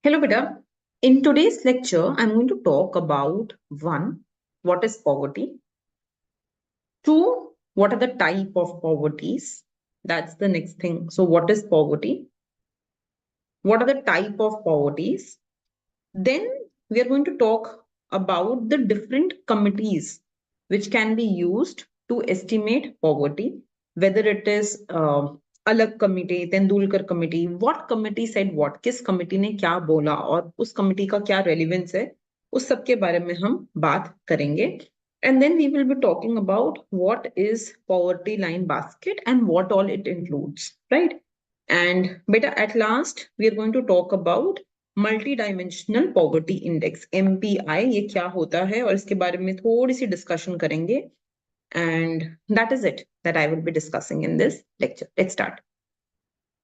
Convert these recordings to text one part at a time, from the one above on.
Hello, Beta. In today's lecture, I'm going to talk about one, what is poverty? Two, what are the type of poverties? That's the next thing. So, what is poverty? What are the type of poverties? Then we are going to talk about the different committees which can be used to estimate poverty, whether it is Alagh committee, Tendulkar committee, what committee said what, किस committee ने क्या बोला और उस committee का क्या relevance है, उस सब के बारे में हम बात करेंगे. And then we will be talking about what is poverty line basket and what all it includes, right? And beta, at last, we are going to talk about multi-dimensional poverty index MPI ये क्या होता है और इसके बारे में थोड़ी सी डिस्कशन करेंगे. And that is it that I will be discussing in this lecture. Let's start.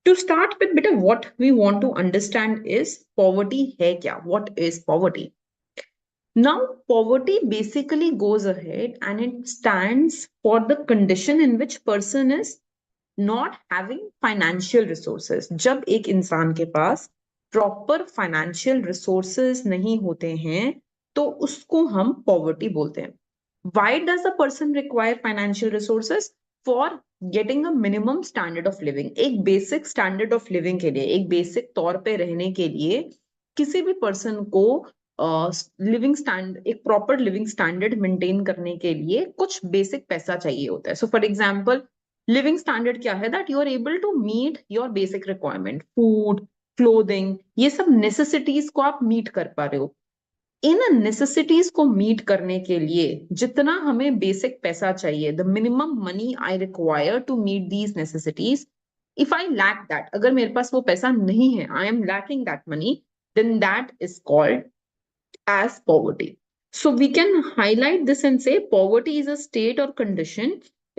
To start with बेटा what we want to understand is poverty है क्या. What is poverty? Now, poverty basically goes ahead and it stands for the condition in which person is not having financial resources. जब एक इंसान के पास proper financial resources नहीं होते हैं तो उसको हम पॉवर्टी बोलते हैं. Why does a person require financial resources? For getting a minimum standard of living. एक बेसिक स्टैंडर्ड ऑफ लिविंग के लिए, एक बेसिक तौर पे रहने के लिए किसी भी पर्सन को लिविंग स्टैंडर्ड, एक प्रॉपर लिविंग स्टैंडर्ड मेंटेन करने के लिए कुछ बेसिक पैसा चाहिए होता है. So for example, living standard क्या है? That you are able to meet your basic requirement, food, clothing, ये सब नेसेसिटीज को आप मीट कर पा रहे हो. इन नेसेसिटीज को मीट करने के लिए जितना हमें बेसिक पैसा चाहिए, the minimum money I require to meet these necessities, if I lack that, अगर मेरे पास वो पैसा नहीं है, I am lacking that money, then that is called as poverty. So we can highlight this and say poverty is a state or condition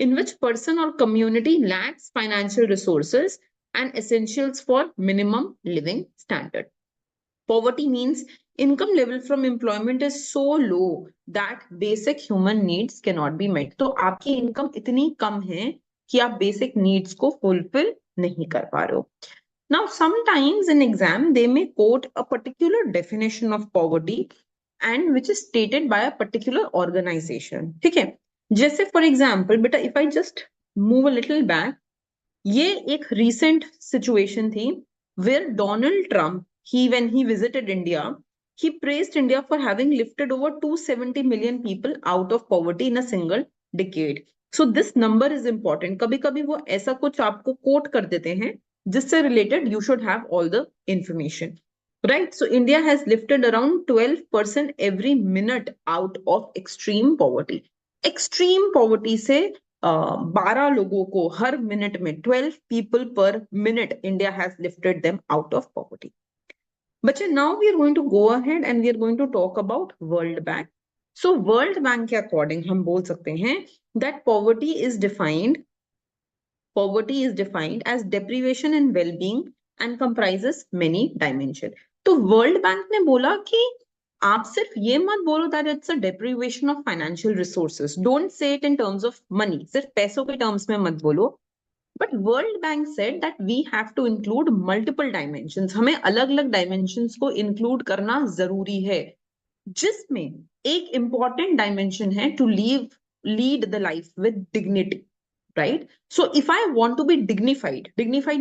in which person or community lacks financial resources and essentials for minimum living standard. Poverty means income level from employment is so low that basic human needs cannot be met. तो आपकी income इतनी कम है कि आप basic needs को fulfil नहीं कर पा रहे हो. Now, sometimes in exam, they may quote a particular definition of poverty and which is stated by a particular organization. ठीक है? जैसे for example, बेटा, if I just move a little back, ये एक recent situation थी where Donald Trump, when he visited India, he praised India for having lifted over 270 million people out of poverty in a single decade. So this number is important. कभी कभी वो ऐसा कुछ आपको quote कर देते हैं जिससे related you should have all the information, right? So India has lifted around 12% every minute out of extreme poverty. Extreme poverty से 12 लोगों को हर मिनट में, 12 people per minute, India has lifted them out of poverty. But now we are going to go ahead and we are going to talk about World Bank. So World Bank के according हम बोल सकते हैं that poverty is defined as deprivation in well-being and comprises many dimensions. तो world bank ने बोला कि आप सिर्फ ये मत बोलो that it's a deprivation of financial resources. Don't say it in terms of money. सिर्फ पैसों के टर्म्स में मत बोलो. But World Bank said that we have to include multiple dimensions. हमें अलग-अलग dimensions को include करना जरूरी है, जिसमें एक important dimension है to lead the life with dignity. Right? So if I want to be dignified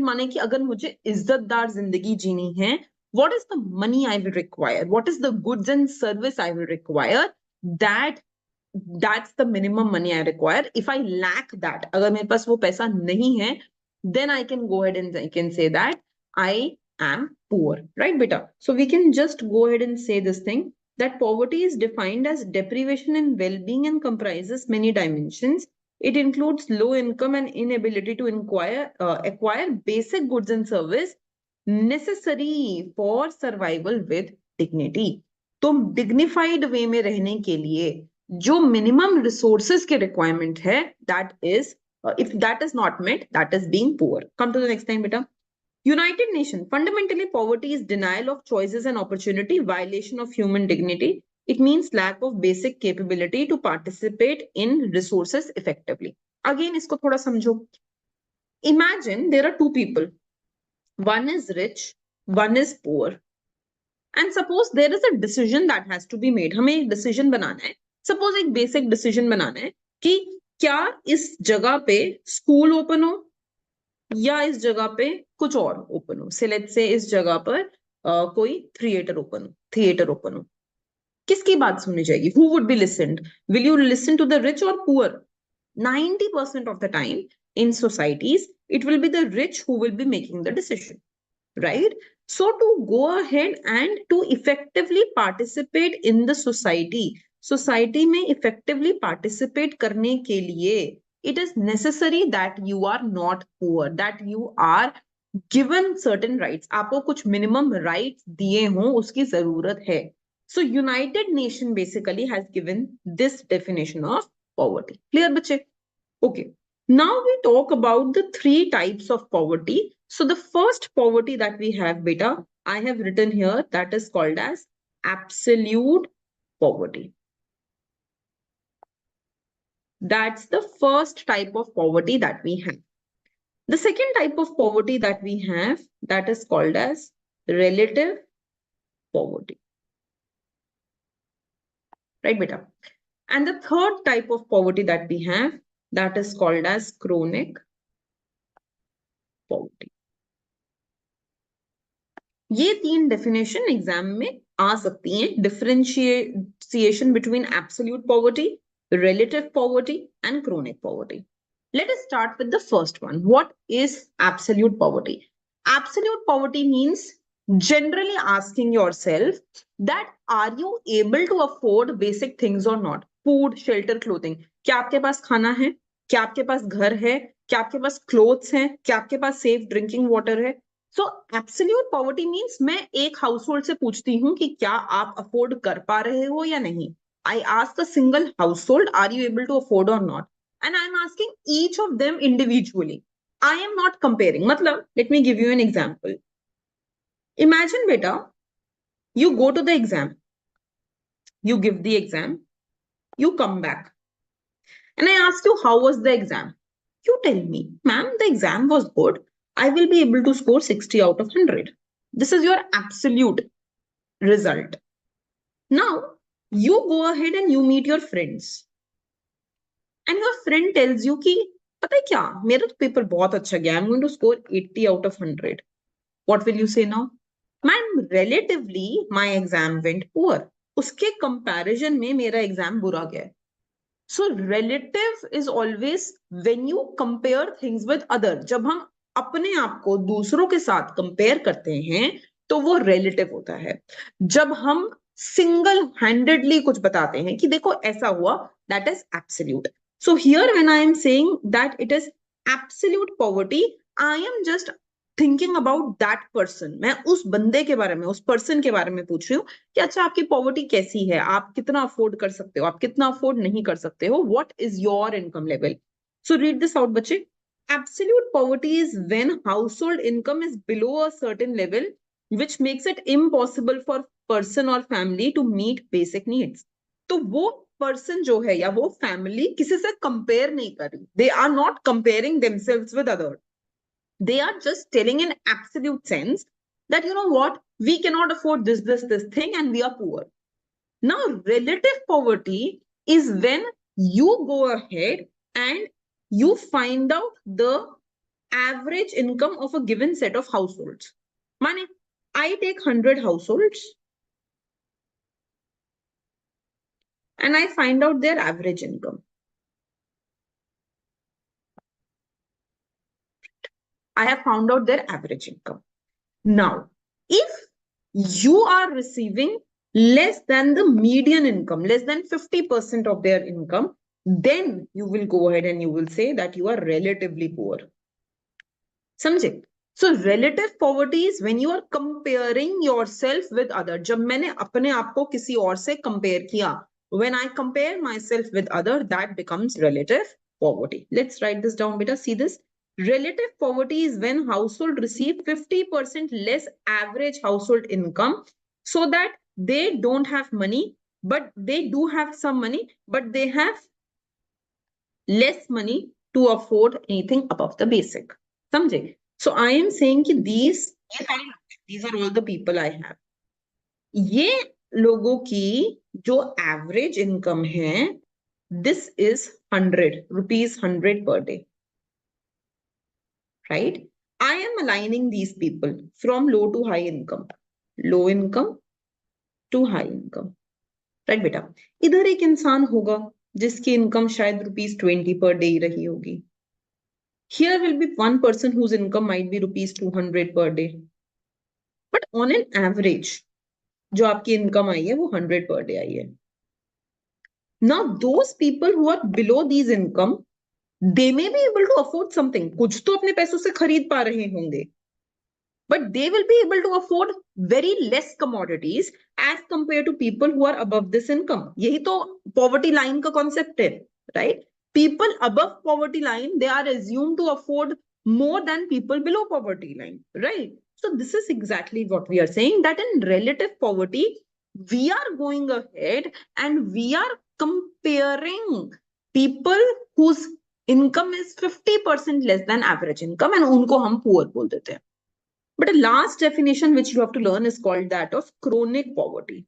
माने कि अगर मुझे इज्जतदार जिंदगी जीनी है, what is the money I will require? What is the goods and service I will require? That's the minimum money I require. If I lack that, अगर मेरे पास वो पैसा नहीं है, then I can go ahead and I can say that I am poor, right, beta? So we can just go ahead and say this thing, that poverty is defined as deprivation in well-being and comprises many dimensions. It includes low income and inability to acquire basic goods and service necessary for survival with dignity. तो dignified way में रहने के लिए जो minimum resources के requirement है, that is, if that is not met, that is being poor. Come to the next time, beta. United Nations, fundamentally poverty is denial of choices and opportunity, violation of human dignity. It means lack of basic capability to participate in resources effectively. Again, इसको थोड़ा समझो. Imagine there are two people. One is rich, one is poor. And suppose there is a decision that has to be made, हमें एक decision बनाना है, suppose एक basic decision बनाना है कि क्या इस जगह पे स्कूल ओपन हो या इस जगह पे कुछ और ओपन हो। से लेट्स से इस जगह पर कोई थिएटर ओपन हो, किसकी बात सुननी जाएगी? Who would be listened? Will you listen to the rich और poor? 90% of the time in societies it will be the rich who will be making the decision, right? So to go ahead and to effectively participate in the society में effectively participate करने के लिए it is necessary that you are not poor, that you are given certain rights, आपको कुछ minimum rights दिए हों, उसकी जरूरत है. So United Nation basically has given this definition of poverty. Clear बच्चे? Okay. Now we talk about the three types of poverty. So the first poverty that we have, beta, I have written here, that is called as absolute poverty. That's the first type of poverty that we have. The second type of poverty that we have, that is called as relative poverty. Right, beta? And the third type of poverty that we have, that is called as chronic poverty. ये तीन definition exam में आ सकती हैं, differentiation between absolute poverty, relative poverty and chronic poverty. Let us start with the first one. What is absolute poverty? Absolute poverty means generally asking yourself that are you able to afford basic things or not? Food, shelter, clothing. क्या आपके पास खाना है? क्या आपके पास घर है? क्या आपके पास क्लोथ्स हैं? क्या आपके पास सेफ ड्रिंकिंग वाटर है? सो एब्सोल्यूट पॉवर्टी मीन्स मैं एक हाउस होल्ड से पूछती हूँ कि क्या आप अफोर्ड कर पा रहे हो या नहीं. I ask a single household, are you able to afford or not? And I'm asking each of them individually. I am not comparing. Matlab, let me give you an example. Imagine, beta, you go to the exam, you give the exam, you come back, and I ask you, how was the exam? You tell me, ma'am, the exam was good. I will be able to score 60 out of 100. This is your absolute result. Now, you go ahead and you meet your friends. And your friend tells you कि पता है क्या, मेरा तो paper बहुत अच्छा गया, I'm going to score 80 out of 100. What will you say now? Man, relatively my exam went poor. उसके comparison में मेरा exam बुरा गया. So relative is always when you compare things with other. जब हम अपने आप को दूसरों के साथ compare करते हैं तो वो relative होता है. जब हम single handedly कुछ बताते हैं कि देखो ऐसा हुआ, that is absolute. So here when I am saying that it is absolute poverty, I am just thinking about that person. मैं उस बंदे के बारे में, उस person के बारे में पूछ रही हूँ कि अच्छा आपकी poverty कैसी है, आप कितना afford कर सकते हो, आप कितना afford नहीं कर सकते हो, what is your income level. So read this out बच्चे. Absolute poverty is when household income is below a certain level which makes it impossible for person or family to meet basic needs. तो वो person जो है या वो family किसी से compare नहीं कर रही. They are not comparing themselves with other. They are just telling in absolute sense that you know what, we cannot afford this thing and we are poor. Now relative poverty is when you go ahead and you find out the average income of a given set of households. Mane, I take 100 households and I find out their average income. I have found out their average income. Now, if you are receiving less than the median income, less than 50% of their income, then you will go ahead and you will say that you are relatively poor. समझे? So relative poverty is when you are comparing yourself with other. जब मैंने अपने आप को किसी और से compare किया, when I compare myself with other, that becomes relative poverty. Let's write this down, beta. See this. Relative poverty is when household receive 50% less average household income, so that they don't have money, but they do have some money, but they have less money to afford anything above the basic. समझे? So I am saying कि these are all the people I have. ये लोगों की जो average income है, this is 100 per day, right? I am aligning these people from low to high income, low income to high income, right बेटा? इधर एक इंसान होगा जिसकी इनकम शायद ₹20 per day रही होगी. Here will be one person whose income might be ₹200 per day. But on an average, जो आपकी इनकम आई है वो 100 per day आई है. Now those people who are below these income, they may be able to afford something. कुछ तो अपने पैसों से खरीद पा रहे होंगे. But they will be able to afford very less commodities as compared to people who are above this income. यही तो poverty line का concept है, right? People above poverty line, they are assumed to afford more than people below poverty line, right? So this is exactly what we are saying, that in relative poverty, we are going ahead and we are comparing people whose income is 50% less than average income and उनको हम poor बोल देते हैं. But a last definition which you have to learn is called that of chronic poverty.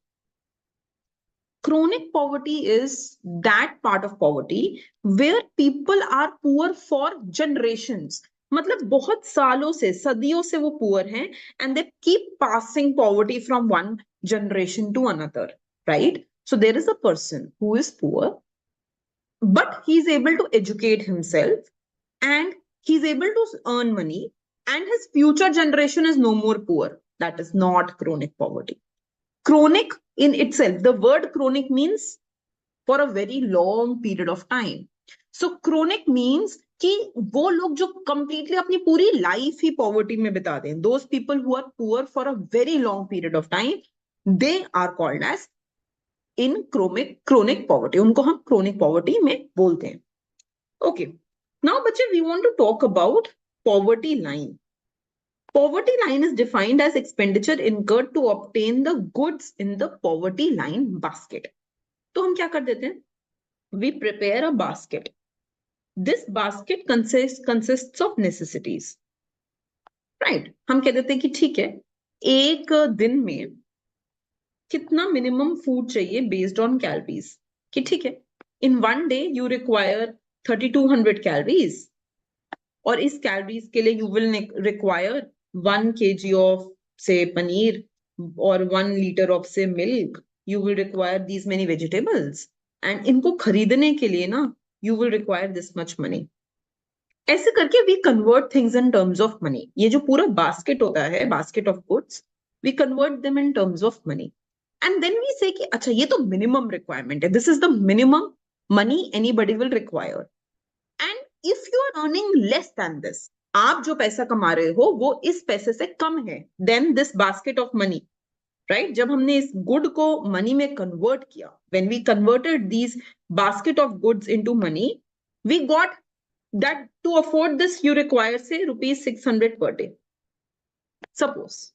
Chronic poverty is that part of poverty where people are poor for generations. मतलब बहुत सालों से, सदियों से वो poor हैं and they keep passing poverty from one generation to another, right? So there is a person who is poor, but he is able to educate himself and he's able to earn money and his future generation is no more poor. That is not chronic poverty. Chronic in itself, the word chronic means for a very long period of time. So chronic means कि वो लोग जो completely अपनी पूरी life ही poverty में बिता दें, those people who are poor for a very long period of time, they are called as in chronic poverty. उनको हम chronic poverty में बोलते हैं. Okay. Now, बच्चे, we want to talk about poverty line. Poverty line is defined as expenditure incurred to obtain the goods in the poverty line basket. तो हम क्या कर देते हैं? We prepare a basket. This basket consists of necessities. Right? हम कह देते हैं कि ठीक है, एक दिन में कितना minimum food चाहिए based on calories. कि ठीक है, in one day you require 3200 calories. और इस कैलोरीज के लिए you will require 1 kg of say paneer और 1 liter of say milk. You will require these many vegetables and इनको खरीदने के लिए ना you will require this much money. ऐसे करके we convert things in terms of money. ये जो पूरा बास्केट होता है, basket of goods, we convert them in terms of money and then we say कि अच्छा ये तो मिनिमम रिक्वायरमेंट है, this is the minimum money anybody will require. And if you are earning less than this, आप जो पैसा कमा रहे हो वो इस पैसे से कम है than this basket of money, right? जब हमने इस गुड को मनी में कन्वर्ट किया, when we converted these basket of goods into money, we got that to afford this you require say ₹600 per day. Suppose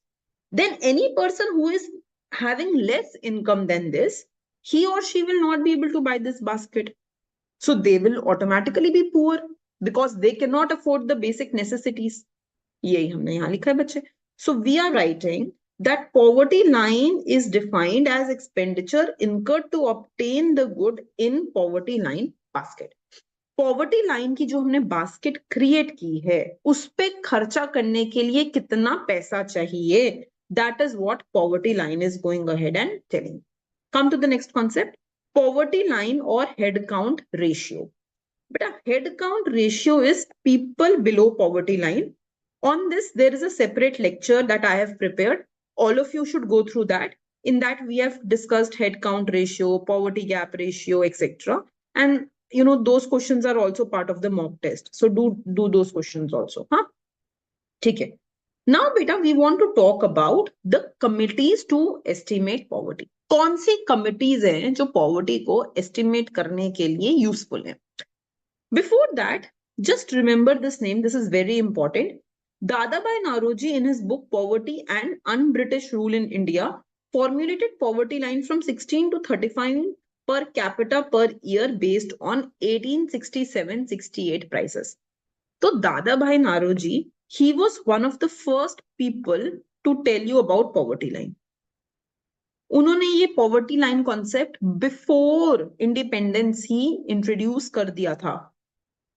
then any person who is having less income than this, he or she will not be able to buy this basket. So they will automatically be poor because they cannot afford the basic necessities. यही हमने यहाँ लिखा है बच्चे. So we are writing that poverty line is defined as expenditure incurred to obtain the good in poverty line basket. Poverty line की जो हमने basket create की है, उस पे खर्चा करने के लिए कितना पैसा चाहिए, that is what poverty line is going ahead and telling. Come to the next concept. Poverty line or head count ratio. But a head count ratio is people below poverty line. On this, there is a separate lecture that I have prepared. All of you should go through that. In that, we have discussed head count ratio, poverty gap ratio, etc. And you know, those questions are also part of the mock test. So do those questions also. Huh? Okay. Now, beta, we want to talk about the committees to estimate poverty. कौन सी committees हैं जो poverty को estimate करने के लिए useful हैं? Before that, just remember this name. This is very important. Dadabhai Naoroji, in his book Poverty and Un-British Rule in India, formulated poverty line from 16 to 35 per capita per year based on 1867-68 prices. So Dadabhai Naoroji, he was one of the first people to tell you about poverty line. उन्होंने ये poverty line concept before independence ही introduce कर दिया था.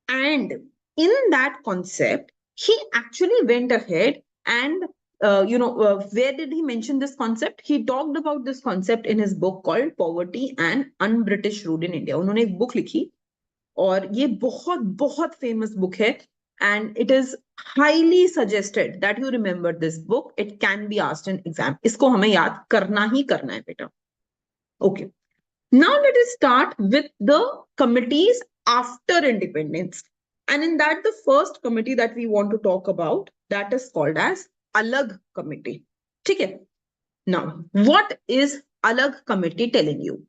And in that concept, he actually went ahead and where did he mention this concept? He talked about this concept in his book called Poverty and Un-British Rule in India. उन्होंने एक book लिखी और ये बहुत बहुत famous book है, and it is highly suggested that you remember this book. It can be asked in exam. इसको हमें याद करना ही करना है बेटा. Okay. Now let us start with the committees after independence. And in that, the first committee that we want to talk about, that is called as Alagh Committee. Okay. Now, what is Alagh Committee telling you?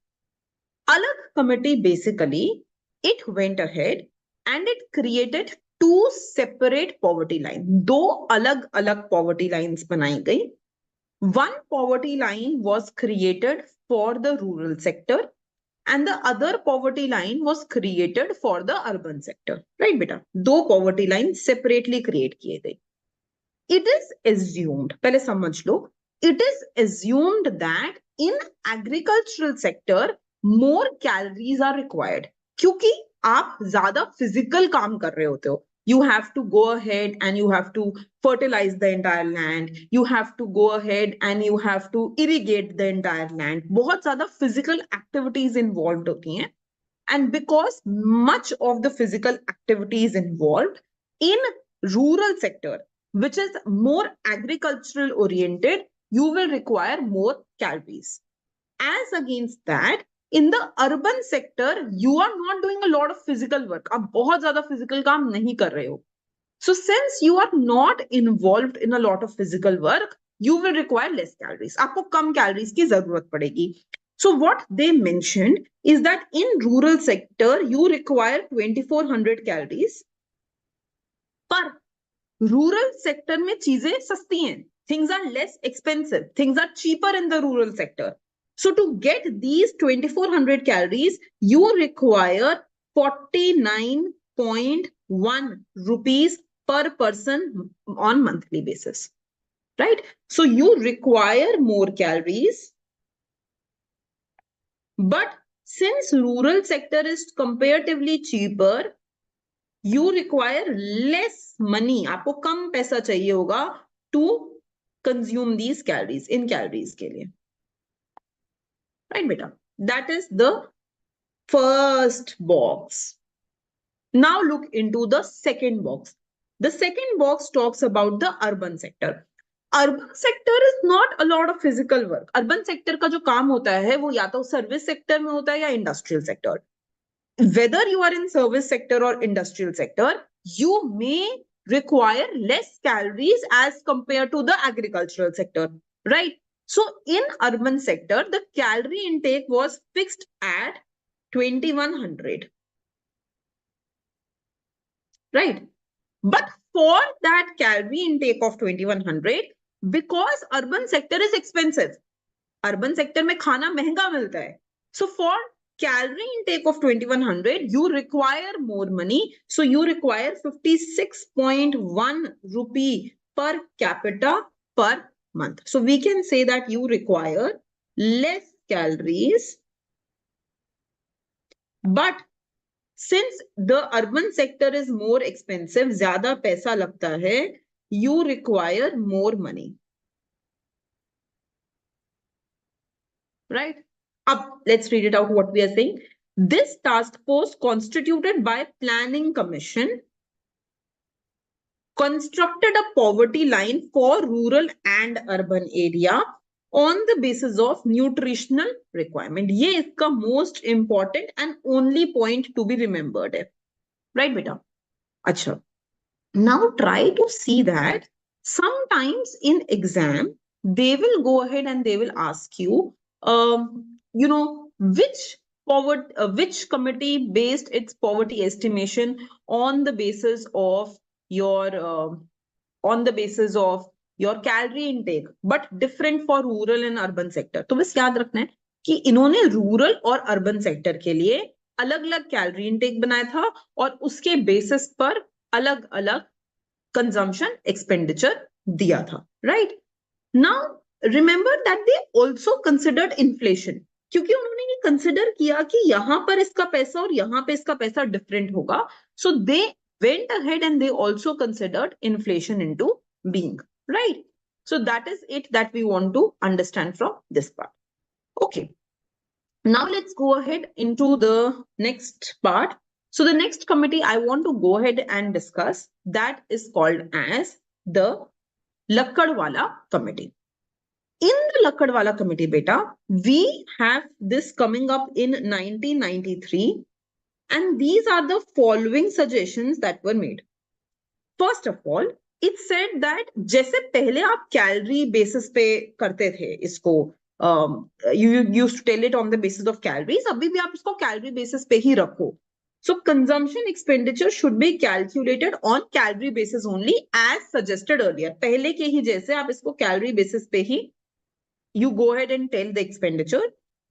Alagh Committee basically, it went ahead and it created two separate poverty lines. दो अलग अलग poverty lines बनाई गई. One poverty line was created for the rural sector and the other poverty line was created for the urban sector. Right, beta? दो poverty lines separately create किए गए. It is assumed, पहले समझ लो, it is assumed that in agricultural sector more calories are required. क्योंकि आप ज्यादा physical काम कर रहे होते हो. You have to go ahead and you have to fertilize the entire land. You have to go ahead and you have to irrigate the entire land. बहुत ज्यादा physical activities involved होती हैं. And because much of the physical activity is involved in rural sector, which is more agricultural oriented, you will require more calories. As against that, in the urban sector, you are not doing a lot of physical work. आप बहुत ज़्यादा physical काम नहीं कर रहे हो. So since you are not involved in a lot of physical work, you will require less calories. आपको कम calories की जरूरत पड़ेगी. So what they mentioned is that in rural sector, you require 2400 calories. पर rural sector में चीजें सस्ती हैं. Things are less expensive. Things are cheaper in the rural sector. So to get these 2400 calories, you require 49.1 rupees per person on monthly basis. Right? So you require more calories. But since rural sector is comparatively cheaper, you require less money. आपको कम पैसा चाहिए होगा to consume these calories, in calories के लिए. Right, beta? That is the first box. Now look into the second box. The second box talks about the urban sector. Urban sector is not a lot of physical work. Urban sector का जो काम होता है वो या तो service sector में होता है या industrial sector. Whether you are in service sector or industrial sector, you may require less calories as compared to the agricultural sector, right? So in urban sector, the calorie intake was fixed at 2100, right? But for that calorie intake of 2100, because urban sector is expensive, urban sector में खाना महंगा मिलता है, so for calorie intake of 2100, you require more money. So you require 56.1 rupee per capita per month. So we can say that you require less calories. But since the urban sector is more expensive, ज़्यादा पैसा लगता है, you require more money. Right? Up, let's read it out what we are saying. This task force constituted by Planning Commission constructed a poverty line for rural and urban area on the basis of nutritional requirement. ये इसका most important and only point to be remembered है. Right, beta? अच्छा. Now try to see that sometimes in exam, they will go ahead and they will ask you, which committee based its poverty estimation on the basis of your calorie intake, but different for rural and urban sector. तो बस याद रखना है कि इन्होंने rural और urban sector के लिए अलग अलग कैलोरी इंटेक बनाया था और उसके बेसिस पर अलग अलग कंजम्पशन एक्सपेंडिचर दिया था. Right? Now remember that they also considered inflation, क्योंकि उन्होंने ये कंसिडर किया कि यहाँ पर इसका पैसा और यहाँ पे इसका पैसा डिफरेंट होगा. So they went ahead and they also considered inflation into being, right? So that is it that we want to understand from this part. Okay. Now let's go ahead into the next part. So the next committee I want to go ahead and discuss, that is called as the Lakdawala committee. In the Lakdawala committee, beta, we have this coming up in 1993, and these are the following suggestions that were made. First of all, it said that जैसे पहले आप calorie basis पे करते थे इसको, you used to tell it on the basis of calories, अभी भी आप इसको calorie basis पे ही रखो. So consumption expenditure should be calculated on calorie basis only as suggested earlier. पहले के ही जैसे आप इसको calorie basis पे ही you go ahead and tell the expenditure.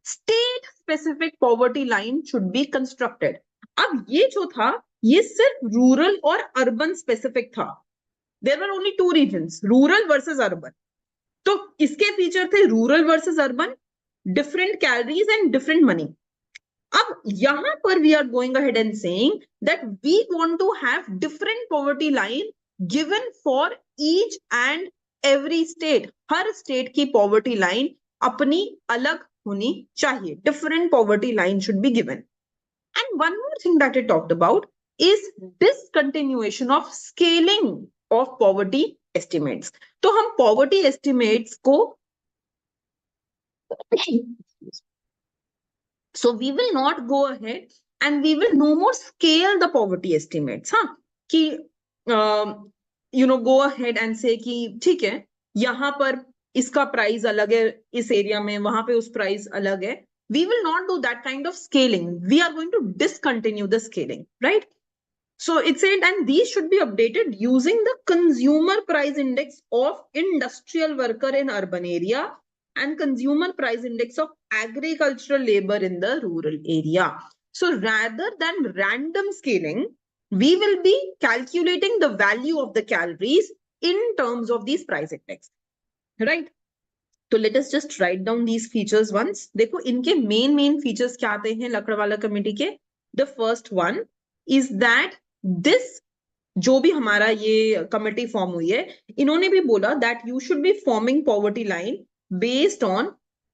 State specific poverty line should be constructed. अब ये जो था ये सिर्फ रूरल और अर्बन स्पेसिफिक था. There were only two regions, rural versus urban. तो इसके फीचर थे rural versus urban, different calories and different money. अब यहां पर we are going ahead and saying that we want to have different poverty line given for each and every state. हर state की poverty line अपनी अलग होनी चाहिए. Different poverty line should be given. And one more thing that it talked about is discontinuation of scaling of poverty estimates. तो हम poverty estimates को so we will not go ahead and we will no more scale the poverty estimates. हाँ कि go ahead and say कि ठीक है यहाँ पर इसका प्राइस अलग है, इस एरिया में वहां पे उस प्राइस अलग है. We will not do that kind of scaling. We are going to discontinue the scaling, right? So it said, and these should be updated using the consumer price index of industrial worker in urban area and consumer price index of agricultural labor in the rural area. So rather than random scaling, we will be calculating the value of the calories in terms of these price index, right? तो let us just write down these features once. देखो इनके main features क्या आते हैं Lakdawala committee के. The first one is that this जो भी हमारा ये कमेटी फॉर्म हुई है, इन्होंने भी बोला that you should be forming poverty line based on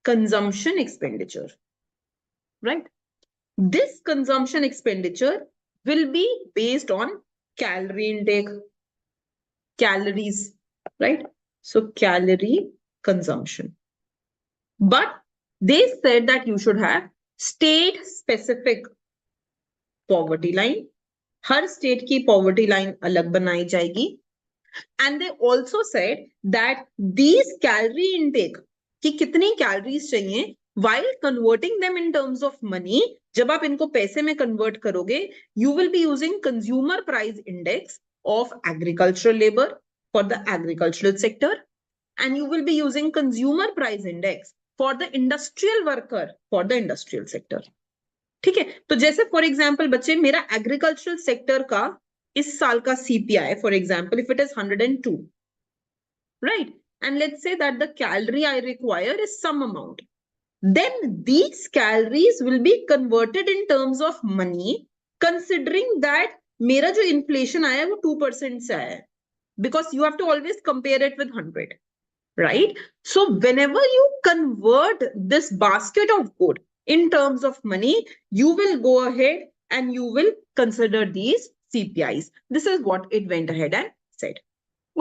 consumption expenditure, right. This consumption expenditure will be based on calorie intake, calories, right. So calorie consumption. But they said that you should have state specific poverty line. Her state की poverty line अलग बनाई जाएगी. And they also said that these calorie intake कि कितनी calories चाहिए while converting them in terms of money, जब आप इनको पैसे में convert करोगे, you will be using consumer price index of agricultural labor for the agricultural sector. And you will be using consumer price index for the industrial worker for the industrial sector. ठीक है. तो जैसे for example बच्चे मेरा agricultural sector का इस साल का CPI for example if it is 102, right, and let's say that the calorie I require is some amount, then these calories will be converted in terms of money considering that मेरा जो inflation आया है वो 2% से आया है, because you have to always compare it with 100. Right? So whenever you convert this basket of good in terms of money, you will go ahead and you will consider these CPIs. This is what it went ahead and said.